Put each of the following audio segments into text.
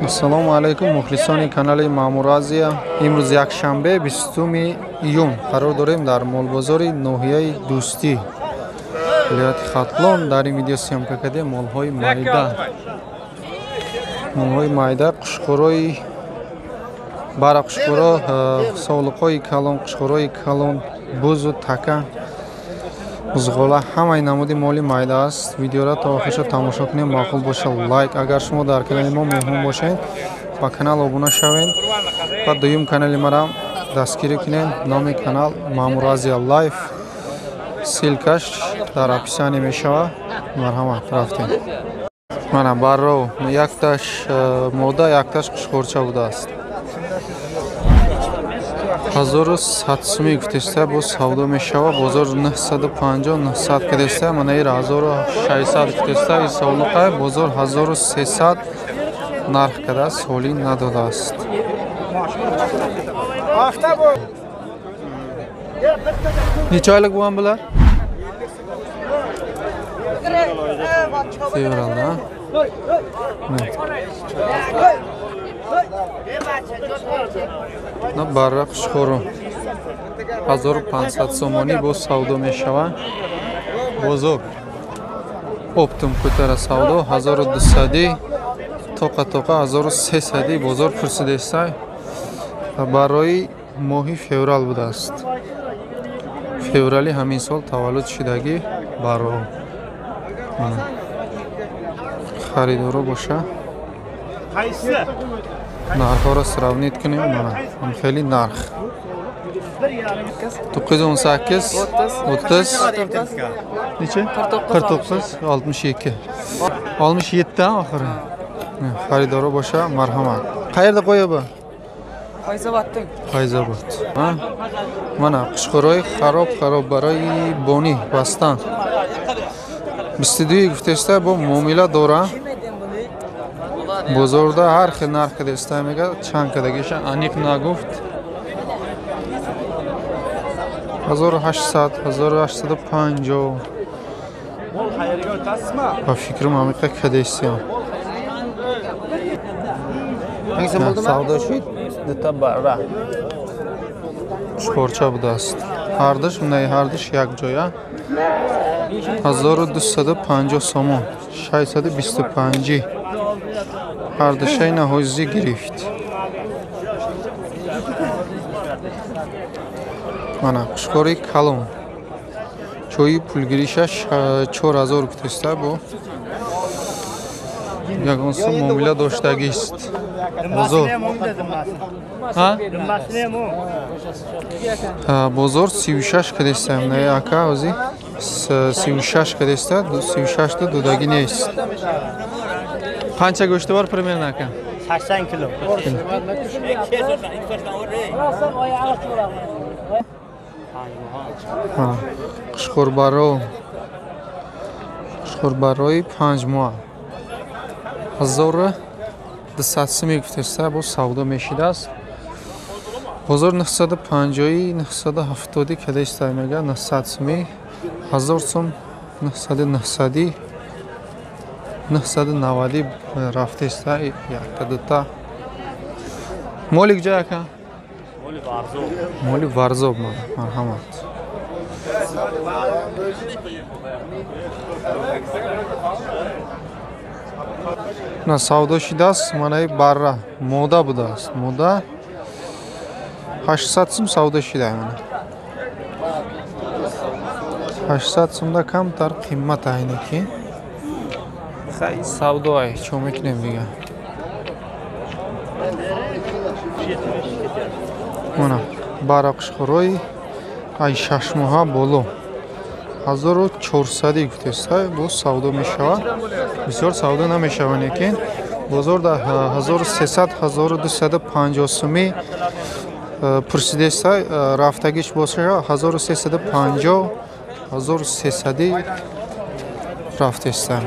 Ассалому алайкум мухлисони канали Мамуразия. Имрӯз якшанбе 20 июн қарор дорем дар молбозори ноҳияи Дӯстӣ, вилояти Хатлон. Дар ин видео съёмка кардем молҳои майда, қушхӯрои бара қушхӯро, совлуқҳои калон, қушхӯрои калон, бузу, така, зуғола, ҳамаи намуди моли майда аст. Видеоро то охирша тамошо кунем. Маъқул боша лайк, агар шумо дар канали мо меҳмон бошед ба канал обуна шавед ва дуюм канали маро дастгирӣ кунед. Номи канал Мамуразия Лайф, силкаш дар описание мешава. Марҳамат, рафтем. Мана барро якташ мода, якташ қушхӯрча будааст. 1100 сумӣ гуфтеста бо савдо мешава. Бозор 950-900 кадеста. Мана ира 1600 гуфтеста. И савлуқа бозор 1300 нарх када соли надодааст. Неча айлик буган булар? Феврал, да? На барра қушхӯро 1500 сомонӣ бо савдо мешава. Бозор оптум кӯтара савдо 1200 тоқа 1300 бозор пурсидеста. Барои моҳи феврал будааст. феврали ҳамин сол таваллуд шудагӣ барро харидоро боша. нархҳоро сравнит кунем. Мана хеле нарх 918 30 нече 49 62 67 охири харидоро боша. Марҳамат. Qayerda qo'yabi? Файзобод. Мана қушхӯрои хароб барои бони бастан 22 гуфтеста бо муомила дора. бозорда ҳар хел нарх кадеста мега. Чанд кадагиша аниқ нагуфт. 1800 1850 ба фикрам амиқа кадестиям. Савдо шуд дута бара қушхӯрча будааст. ҳардаш мунаи ҳардаш як ҷоя 1250 сомон 625 ҳардашаи наҳозӣ гирифт. мана қушхӯрои калон чои пулгиришаш 4000 гуфтеста бо ягон сум муомила доштагист. бозор 36 кадеста мунаи ака ози 36 кадеста 36 то додагӣ нест. Qancha go'shti bor примерно aka? 80 kilo. Qушхӯрбарои 5 моҳ 1200 сумӣ гуфтеста бо савдо мешидааст. бозор 950 970 кадеста мега 900 сумӣ 1000 сум 900 990 рафтеста. якта дута моли куҷа ака? моли варзоб. марҳамат. на савдо шудааст. манаи барра мода будааст. мода 800 сум савдо шуда. 800 сумда камтар қиммат айнаки савдо ай чо мекунем дига. мана бара қушхӯрои ай 6 моҳа боло 1400 гуфтеста бо савдо мешава. бисёр савдо намешава, лекин бозор да 1300 1250 сумӣ пурсидеста. рафтагиш боша 1350 1300 рафтеста.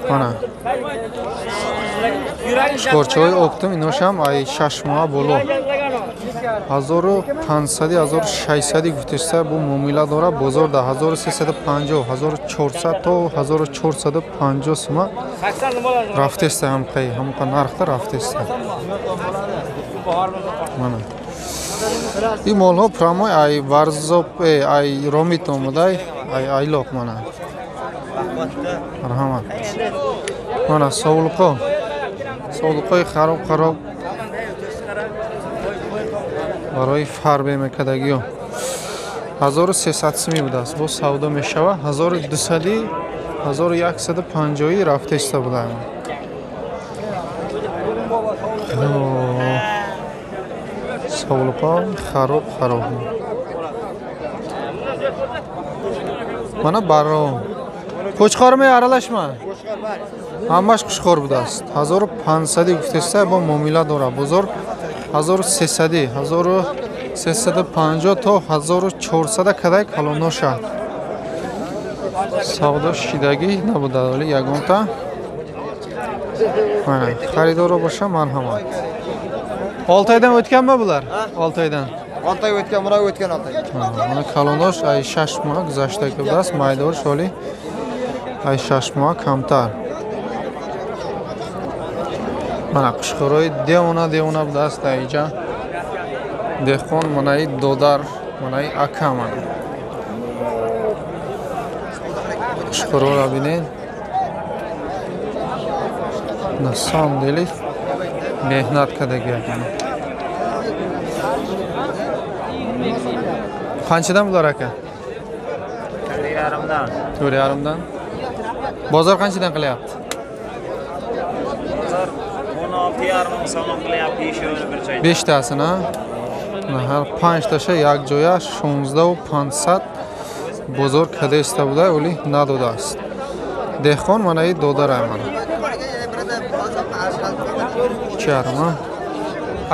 Mana. Sporçoy optum inosham ay 6 moha bolo. 1500 1600 гуфтеста бу муомила дора. Бозор да 1350 1400 то 1450 сума рафтеста ҳамқа нархта рафтеста. Мана ин молҳо прамой ай варзоп ай ромит омадай ай айлоқ мана марҳамат. Мана совлуқои хароб барои фарбе мекардагиё 1300 сими будааст. Бо савдо мешава 1200 1150 рафтеста будааст. Совлуқо хароб мана баро қучқорме аралашма ҳамаш қушқор будааст. 1500 гуфтеста бо муомила дора. Бозор 1300 1350 то 1400 кадай калоноша савдо шидагӣ набуда, вале ягонта мана харидоро боша марҳамат. 6 oydan o'tganmi bular? 6 oydan. 6 oy o'tgan, mana o'tgan 6 oy. Mana kalonosh ay 6 moh guzashta qildas, maydor sholi ay 6 moh kamtar. Mana qushqoroy devona budast ayja. Dehqon manai dodar, manai aka mana. Qushqorora binin. Na sam deli mehnat qiladigan. Qanchadan bular aka? 4.5dan. Bozor qanchadan qilyapti? 16.5 so'm qilyapti ishini bir joyda. 5 tasini. Har 5 tasha yak joya 16500 bozor kadesta buda, o'li nadodast. Dehqon mana ey dodara mana. Charma.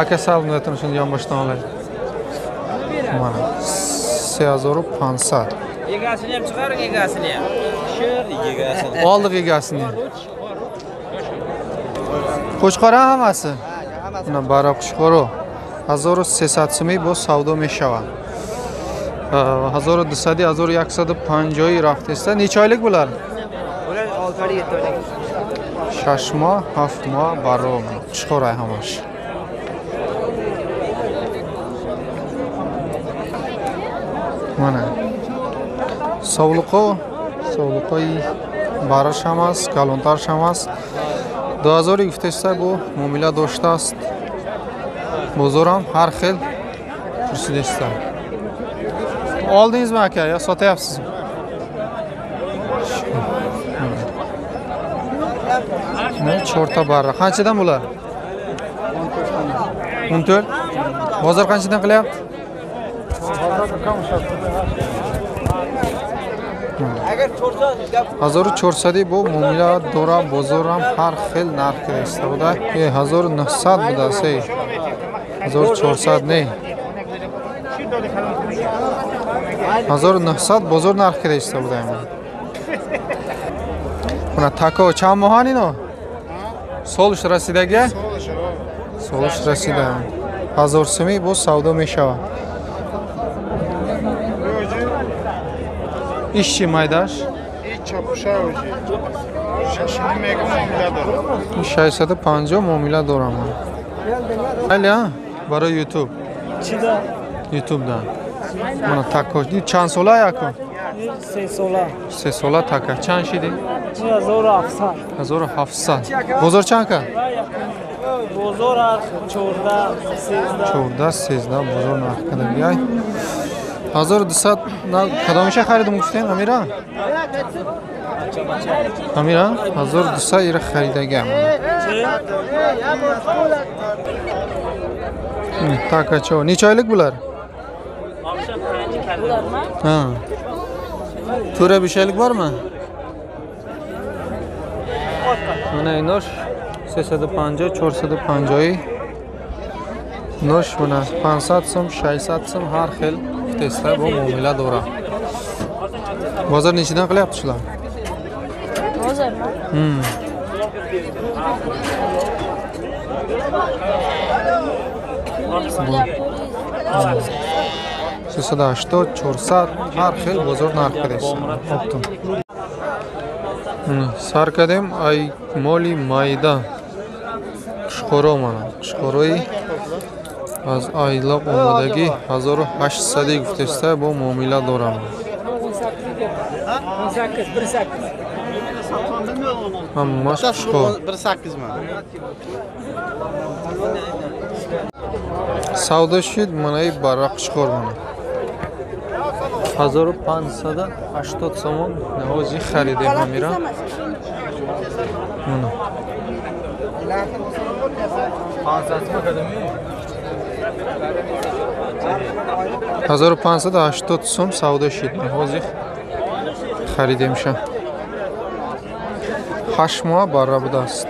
Aka salmdan shuni yonboshdan olay. Mana 3500. Egasini ham chiqaring, egasini ham. Egasini. Oldik egasini. Qo'chqora hammasi. Mana bara qushqoro 1300 so'm bu savdo meshava. 1200 1150 raftesta. Necha oylik bular? Bular 6 oy 7 oylik. 6 moh, 7 moh baro qushqora hamash. Mana savluqoy barash hamas, kalontar hamas. 2000 гуфтеста бу муомила доштааст. Бозорам ҳар хел пурсидеста. Олдингизми ака ё сотayapsizmi? Ne 4 ta barra. Qanchadan bular? 14. Bozor qanchadan qilyapti? Agar 1400 bu muomila dora bozor ham har xil narxga istabuda. 1900 budasi. 1400 ne? 1900 bozor narxga istabuda. Buna tako cham mohanino? Solish rasidaga? Solish rasida. 1000 so'm bu savdo meshava. İşçi maydaş. Çapuşa hoje. Şaşını mega muomila dora. 650 muomila dora ama. Hala bara YouTube. Chida. YouTube'da. Buna tako. Çan sola yako? Se sola taka. Çan şidi? 1700. 1700. Bozor çanka? Bozor 14 bozor narxida biyay. 1200 na kadomisha xaridim guften Amira? Amira 1200 ira xaridagam. Taka cho. Necha oylik bular? Ha. To'ra beshaylik bormi? Mana inosh 350 450 nosh mana 500 so'm 600 so'm har xil testa bu muomila dora. Bozor nechidan qilyapti shular? Bozormi? 380 400 har xil bozor narxi deysiz. Xo'pti. Sar kadem ay moli mayda qushqoro mana. Qushqoroyi az ayloq omadagi 1800 guftesta bu muomala daraman. 18 Hammasi qushqor. 1.8 man. Savdo shid mana barra qushqor mana. 1580 somon navozi xaridem hamira. Mana 1580 so'm savdo shid navozi xaridem sha. 8 moh barra budast.